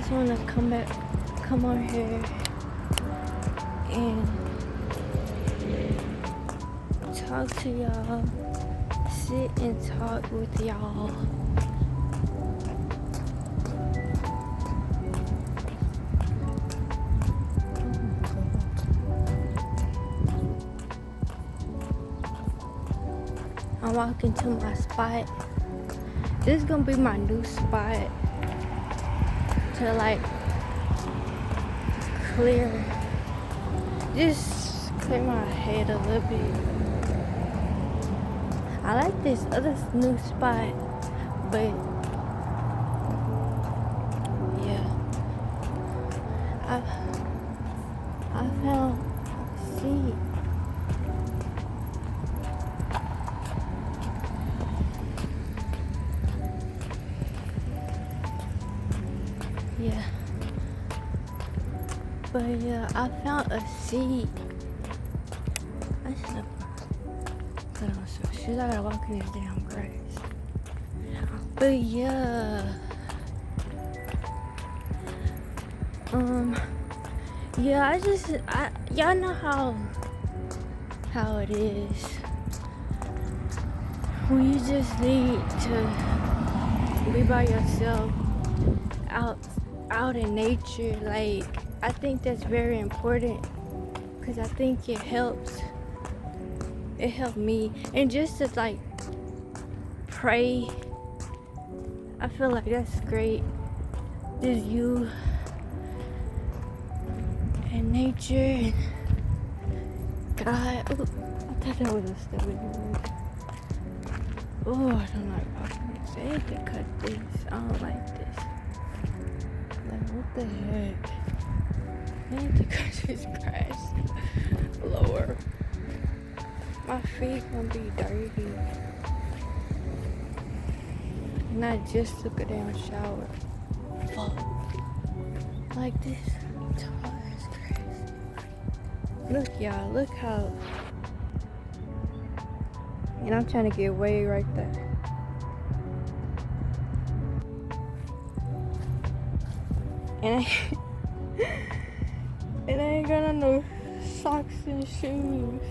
just want to come on here and talk to y'all, sit and talk with y'all. I'm walking to my spot. This is gonna be my new spot to like just clear my head a little bit. I like this other new spot, but yeah, I found a seat. Yeah. But yeah, I found a seat. I should have put on some shoes. I gotta walk in this damn grass. But yeah. Yeah, y'all know how it is. When you just need to be by yourself out in nature, like I think that's very important because I think it helped me, and just to like pray, I feel like that's great. Just you and nature and God. Ooh, I thought that was a stupid word. Oh, I don't like walking this. They need to cut this. I don't like this. Like, what the heck? I need to cut this grass lower. My feet gonna be dirty. And I just took a damn shower. Fuck. Like this tall ass grass. Look, y'all. Look how. And I'm trying to get way right there. And I ain't got on no socks and shoes.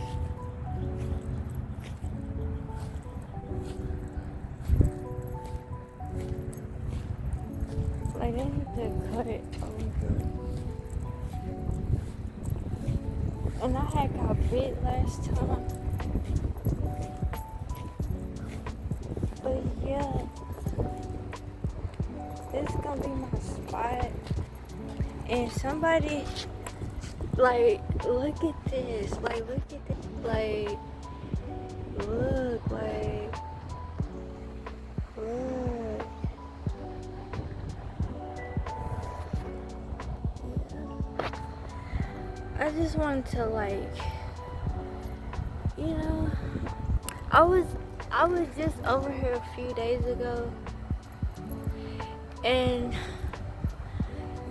Like, they need to cut it over. And I had got bit last time. But yeah, this is gonna be my spot. And somebody, like, look at this. Like, look at this. Like, look, like, look. Yeah. I just wanted to, like, you know, I was just over here a few days ago, and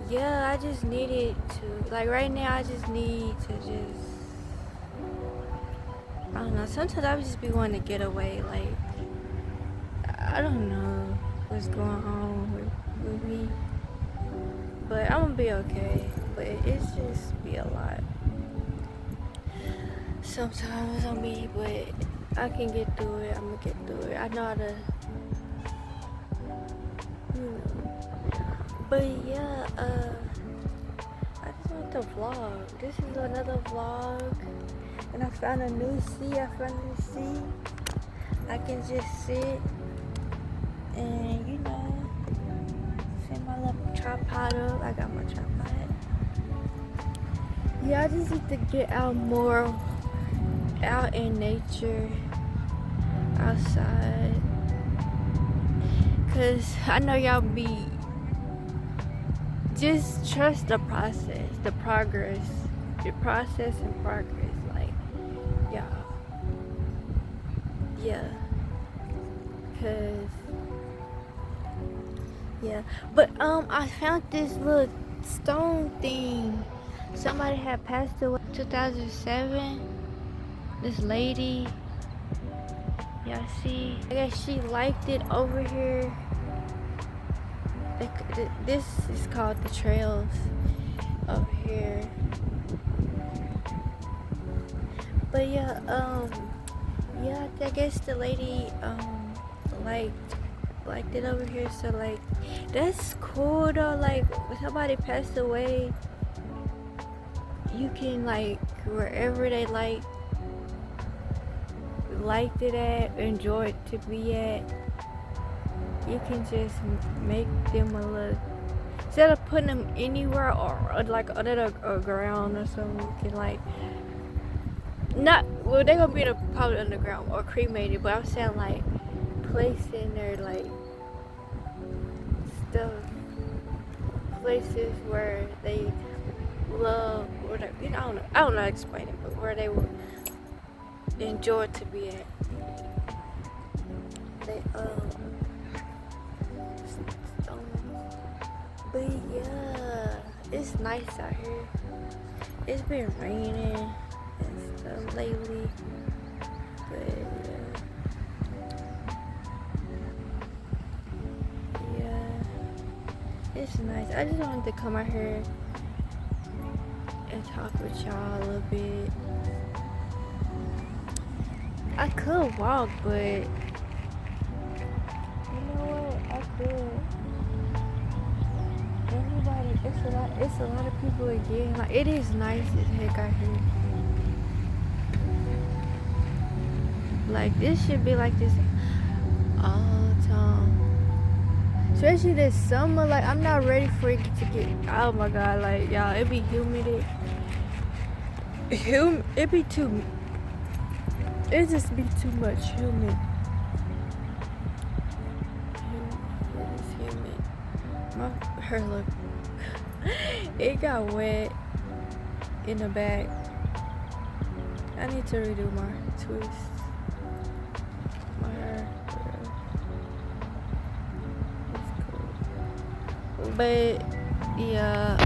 yeah, I just needed to, like, right now I just need to just, I don't know, sometimes I would just be wanting to get away, like, I don't know what's going on with me, but I'm gonna be okay, but it's just be a lot sometimes on me, but I can get through it. I'm gonna get through it. I know how to, you know. But yeah, I just want to vlog. This is another vlog, and I found a new seat. I can just sit and, you know, set my little tripod up. I got my tripod. Yeah, I just need to get out more, out in nature, outside, cause I know y'all be, just trust the process, the process and progress, like, y'all, yeah, cause, yeah, but I found this little stone thing. Somebody had passed away 2007. This lady, y'all see? I guess she liked it over here. This is called the trails up here. But yeah, I guess the lady liked it over here, so like that's cool though. Like when somebody passed away, you can like wherever they liked it at, enjoy it to be at, you can just make them a little, instead of putting them anywhere or like under the ground or something, you can like not, well, they're gonna be probably underground or cremated, but I'm saying like placing their like stuff, places where they love, or that, you know, I don't know how to explain it, but where they would enjoy to be at. They but yeah, it's nice out here. It's been raining and stuff lately, but yeah, it's nice. I just wanted to come out here and talk with y'all a little bit. I could walk, but you know what? I could. Anybody, it's a lot of people again. Like, it is nice as heck out here. Like, this should be like this all the time. Especially this summer. Like, I'm not ready for it to get, oh my god, like, y'all, it be humid. It be too, it just be too much humid. It's humid. My hair look, it got wet in the back. I need to redo my twist. My hair. It's cool. But yeah,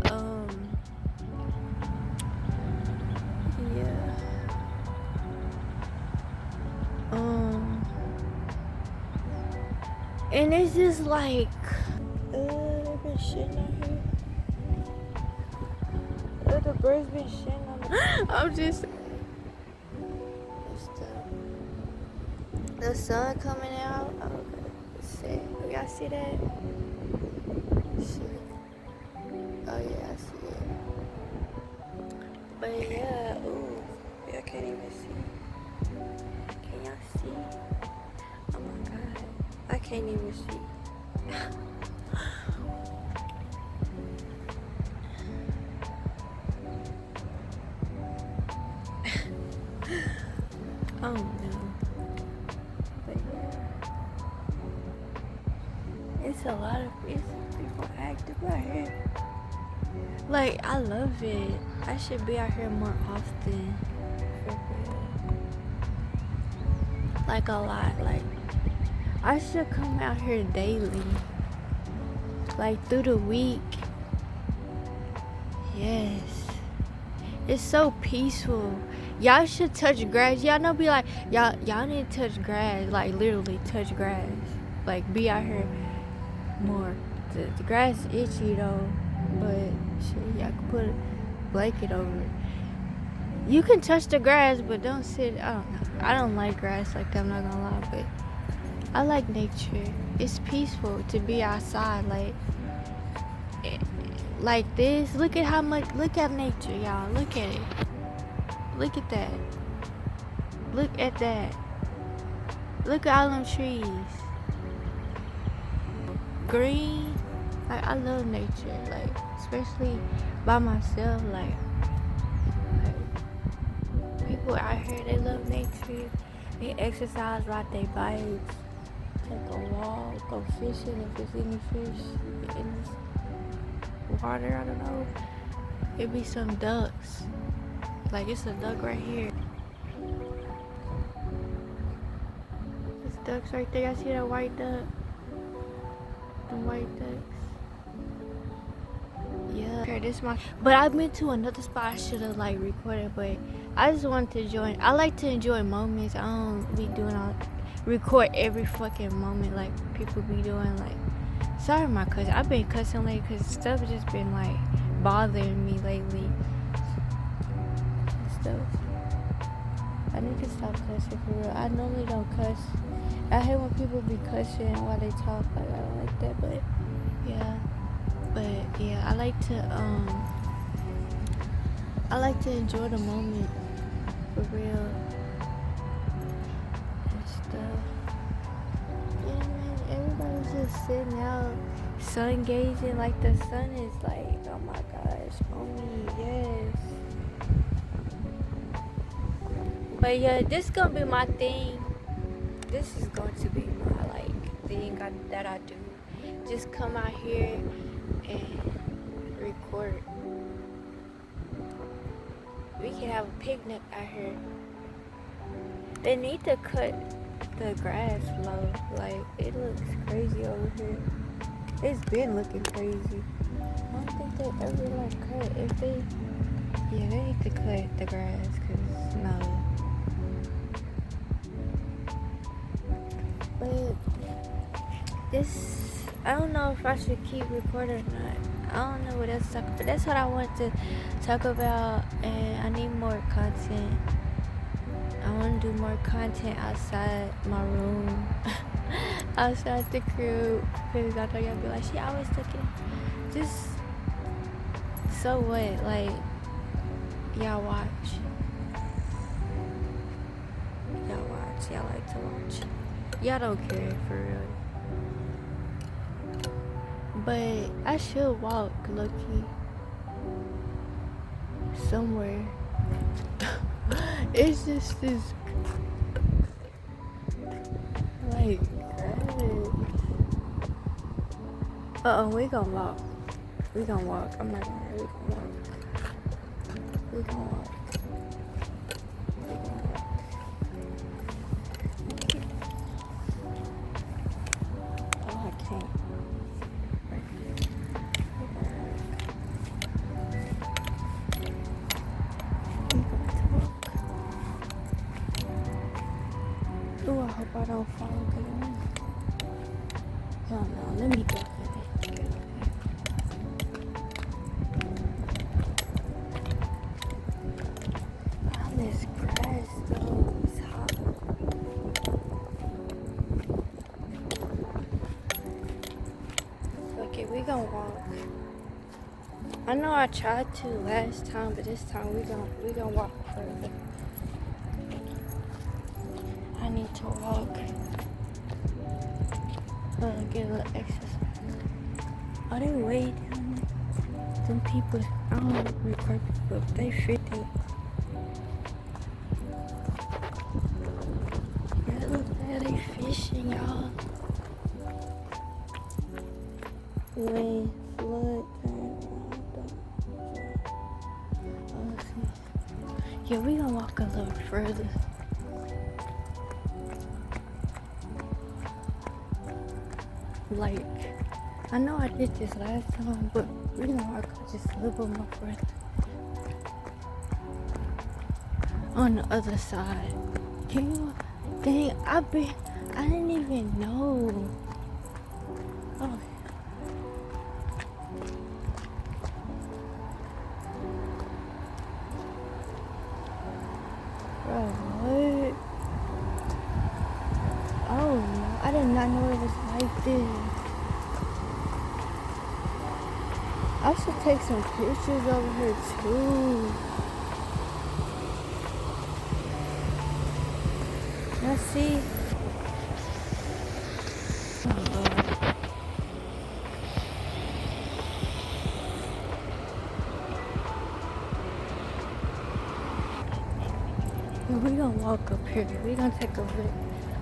and it's just like, they've been shitting out here. The birds been shitting on me. I'm just, the sun coming out. Okay, let's see. Y'all see that? Shit. Oh yeah, I see it. But yeah, ooh, y'all can't even see. Can y'all see? Oh my god, I can't even see. Oh no. But yeah, it's a lot of people active out here. Like, I love it. I should be out here more often. Like a lot. Like, I should come out here daily. Like through the week. Yes. It's so peaceful. Y'all should touch grass. Y'all know, be like, y'all need to touch grass. Like, literally touch grass. Like, be out here more. The grass is itchy though, but shit, y'all can put a blanket over it. You can touch the grass, but don't sit. I don't know. I don't like grass like that, I'm not gonna lie, but I like nature. It's peaceful to be outside, like this. Look at how much. Look at nature, y'all. Look at it. Look at that. Look at that. Look at all them trees. Green. Like, I love nature. Like, especially by myself. Like people out here, they love nature. They exercise, ride their bikes, take a walk, go fishing if there's any fish in this water. I don't know. It be some ducks. Like, it's a duck right here. There's ducks right there. I see that white duck. The white ducks. Yeah. Okay, this is my. But I've been to another spot. I should have like recorded, but I just wanted to join. I like to enjoy moments. I don't be doing record every fucking moment like people be doing. Like, Sorry, my cousin. I've been cussing lately because stuff just been like bothering me lately. And stuff. I need to stop cussing for real. I normally don't cuss. I hate when people be cussing while they talk. Like I don't like that, but yeah. But yeah, I like to enjoy the moment for real and stuff. Yeah, man. Everybody's just sitting out, sun gazing. Like the sun is like, oh my gosh, on me, yes. But yeah, this gonna be my thing. This is going to be my like thing that I do. Just come out here and record. We can have a picnic out here. They need to cut the grass low. Like it looks crazy over here. It's been looking crazy. I don't think they ever like cut. If they, yeah, they need to cut the grass. Cause no. But this, I don't know if I should keep recording or not. I don't know what else to talk about. That's what I want to talk about, and I need more content. I want to do more content outside my room, outside the crib, because I know y'all be like, she always looking. Just, so what? Like, y'all watch. Y'all watch. Y'all like to watch. Y'all don't care, for real. But I should walk, low-key, somewhere. It's just this, like, we gonna walk. We gonna walk. I'm not gonna, we gonna walk. We gonna walk. Oh, I can't. Ooh, I hope I don't fall again. Hell no, let me go. On this grass though, it's hot. Okay, we gonna walk. I know I tried to last time, but this time we gonna walk further. I need to walk. Get a little exercise. Are they way down there? Them people, I don't record people, they 50. Yeah, look there, they fishing, y'all. Rain, flood, yeah, we gonna walk a little further. Like, I know I did this last time, but we're gonna walk just a little bit more further. On the other side. Can you, dang, I didn't even know. Oh. Bro, what? Oh, no, I did not know it was like this. I should take some pictures over here too. Let's see. Oh, Lord. We're gonna walk up here. We're gonna take a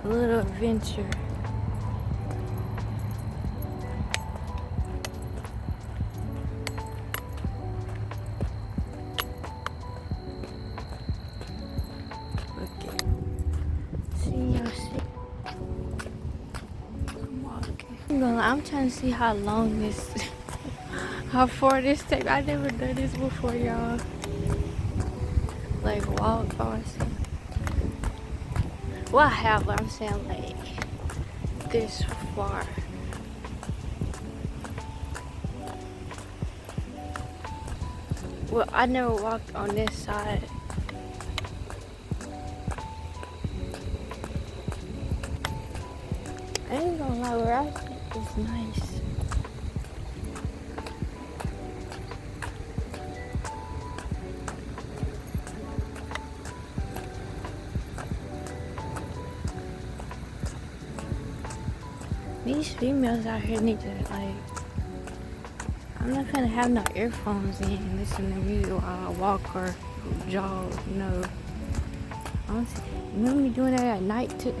little adventure. Okay. See, y'all see. I'm walking. I'm trying to see how long this, how far this takes. I never done this before, y'all. Like walk or something. Well, I have, but I'm saying like this far. Well, I never walked on this side. I ain't gonna lie, where I sit is nice. These females out here need to, like, I'm not gonna have no earphones in and listen to music while I walk or jog, no. Honestly, remember me doing that at night too?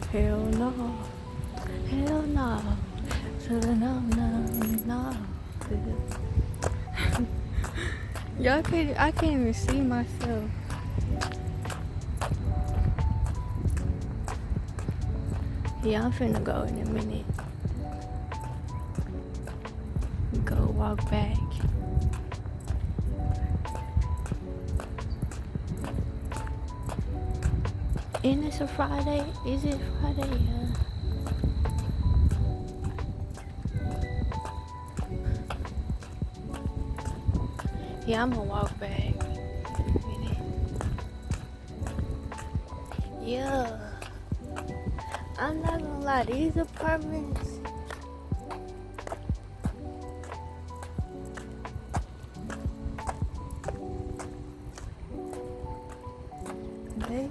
Hell no. Hell no. So no. I can't even see myself. Yeah, I'm finna go in a minute. Go walk back. And it's a Friday? Is it Friday? Yeah, I'm gonna walk back. Yeah. I'm not gonna lie, these apartments, they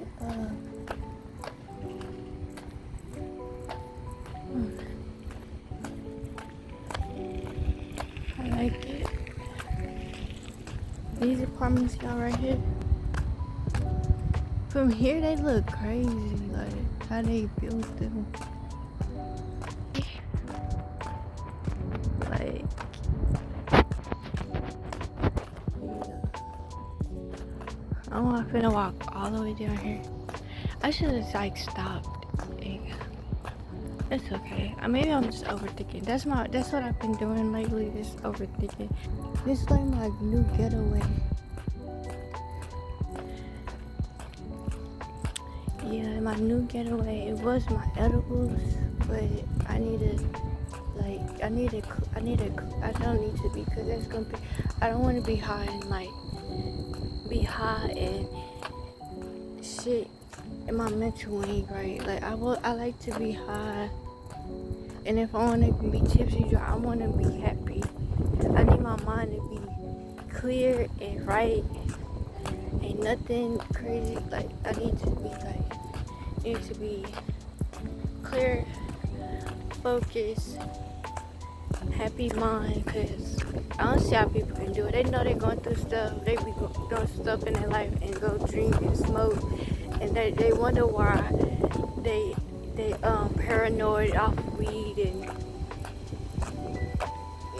I like it. These apartments y'all right here. From here they look crazy, like how they built them. Like, yeah. I'm finna walk all the way down here. I should have like stopped. It's okay. Maybe I'm just overthinking. That's what I've been doing lately, just overthinking. This is like my new getaway. Yeah, my new getaway. It was my edibles, but I don't need to be, because that's gonna be, I don't want to be high and like be high and shit and my mental ain't right. Like I like to be high, and if I want to be tipsy, I want to be happy. I need my mind to be clear and right, ain't nothing crazy. Like I need to be clear, focused, happy mind, because I don't see how people can do it. They know they're going through stuff. They be doing stuff in their life and go drink and smoke, and they wonder why they paranoid off weed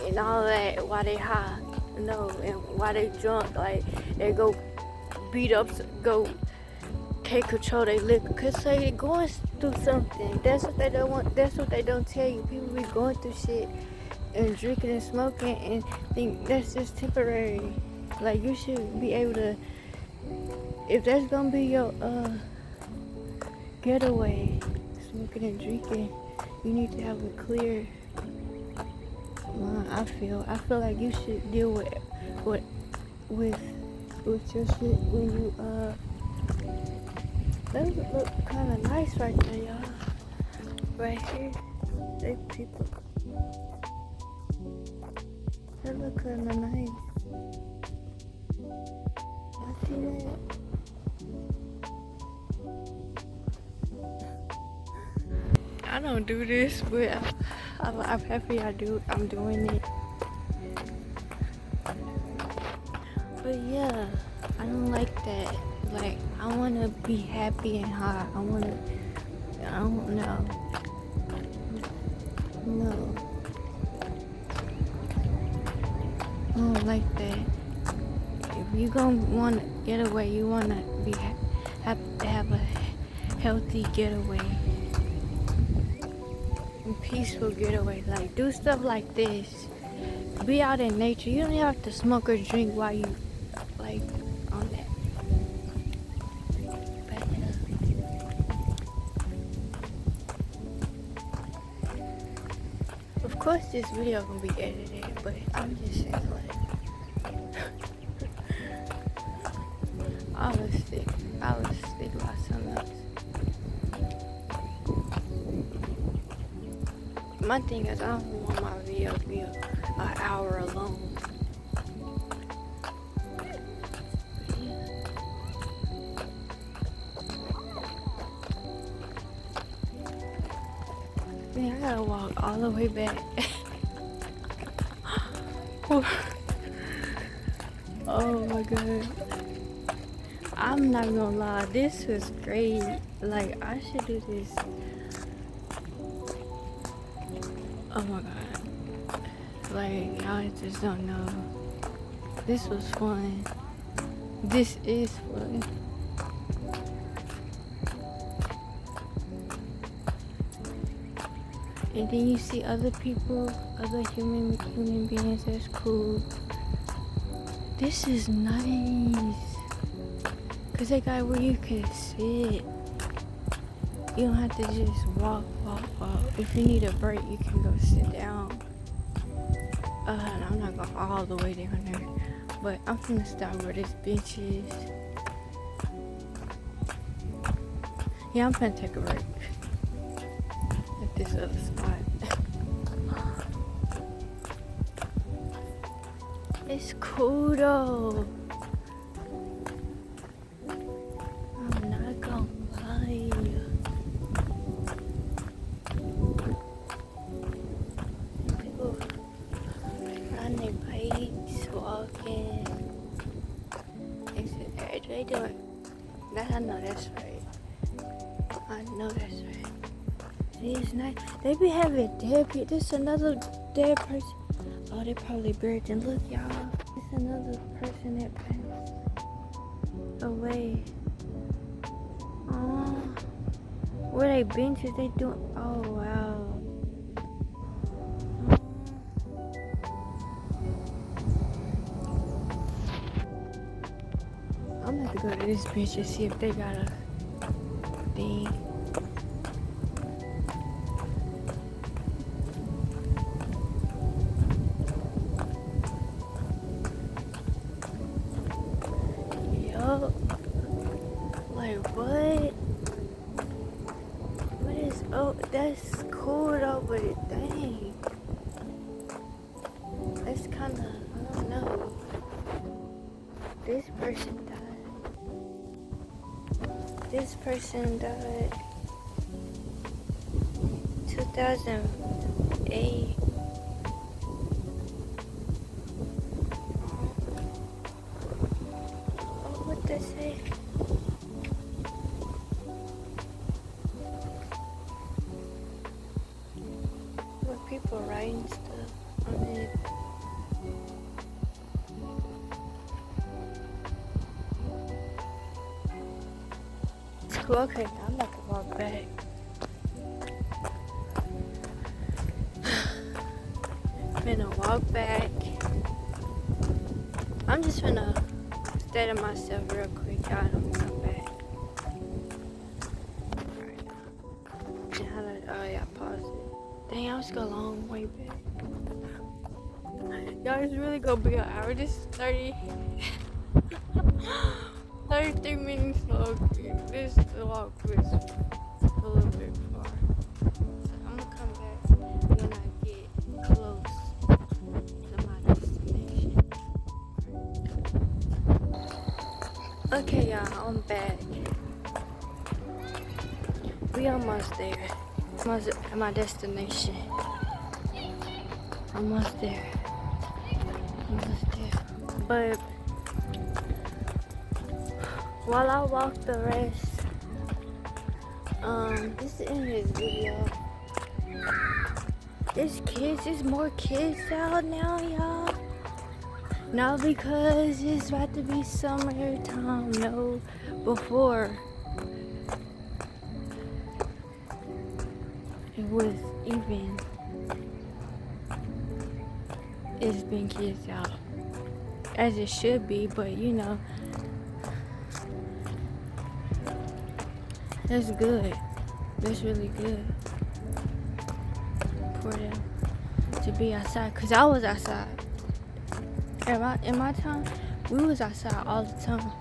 and all that, why they high, no, and why they drunk. Like they go beat up, go take control of their liquor, because they going through something. That's what they don't want. That's what they don't tell you. People be going through shit and drinking and smoking and think that's just temporary. Like you should be able to, if that's gonna be your getaway, smoking and drinking, you need to have a clear mind. I feel like you should deal with your shit when you those look kind of nice right there, y'all. Right here, they people. That look kind of nice. Y'all see that? I don't do this, but I'm happy I'm doing it. But yeah, I don't like that. Like, I want to be happy and high. I don't know. No. I don't like that. If you gonna want to get away, you want to have a healthy getaway. And peaceful getaway. Like, do stuff like this. Be out in nature. You don't have to smoke or drink while you, like, on that. Of course, this video gonna be edited, but I'm just saying, like, I was sick about something else. My thing is, I don't want my video to be an hour alone. Man, I gotta walk all the way back. Oh my god. I'm not gonna lie, this was great. Like, I should do this. Oh my god. Like, y'all just don't know. This was fun. This is fun. And then you see other people, other human beings, that's cool. This is nice. Cause they got where you can sit. You don't have to just walk. If you need a break, you can go sit down. And I'm not going all the way down there. But I'm finna start where this bench is. Yeah, I'm finna take a break. At this other spot. It's cool though. I'm not gonna lie. People on their bikes, walking. They doing that. I know that's right. I know that's right. It is nice. They be having dead people. This another dead person. Oh, they probably buried. And look, y'all. It's another person that passed away. Oh, where they benches? They doing? Oh wow. I'm gonna have to go to this bench and see if they got a thing. Like what? What is? Oh, that's cool though, but dang, that's kind of, I don't know. This person died. 2008. Oh, what they say? People writing stuff on it. It's cool. Okay, now I'm about to walk back. I'm gonna walk back. I'm just gonna steady myself real quick. Y'all don't come back. Alright. Oh yeah, pause it. Dang, I was going a long way back. Y'all, it's really gonna be an hour. This is 33 minutes long. This walk was a little bit far. So I'm gonna come back when I get close to my destination. Okay, y'all, I'm back. We almost there. Almost at my destination. Almost there. But while I walk the rest, this is in this video. There's more kids out now, y'all. Not because it's about to be summertime, no, before. It was even, it's been kids out, as it should be, but you know, that's good. That's really good for them to be outside, cause I was outside. In my time, we was outside all the time.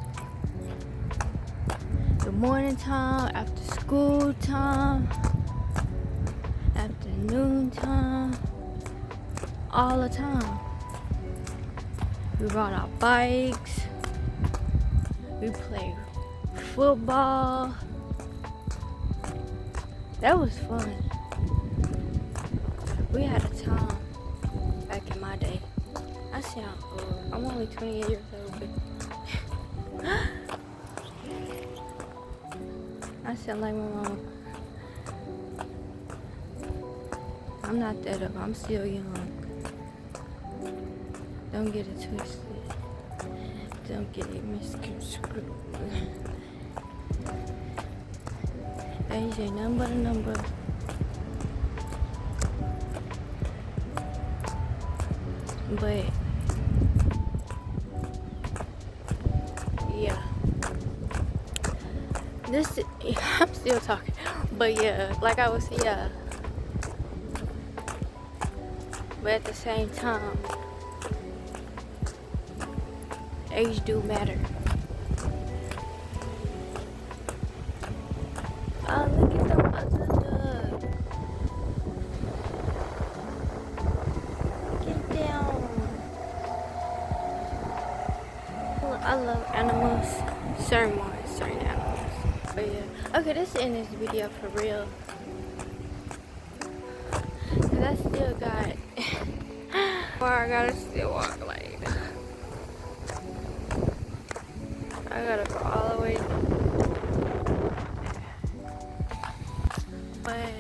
The morning time, after school time, afternoon time, all the time. We rode our bikes. We played football. That was fun. We had a time back in my day. I sound old. I'm only 28 years old, but I sound like my mama. I'm not that old. I'm still young. Don't get it twisted. Don't get it misconstrued. Age ain't nothing but a number. But yeah, I'm still talking. But yeah, like I was saying, yeah. But at the same time, age do matter. Oh, look at them other ducks. Get down. I love animals. Certain animals. But yeah. Okay, this is the end of this video for real. Cause I still got or I gotta still walk like I gotta go all the way. But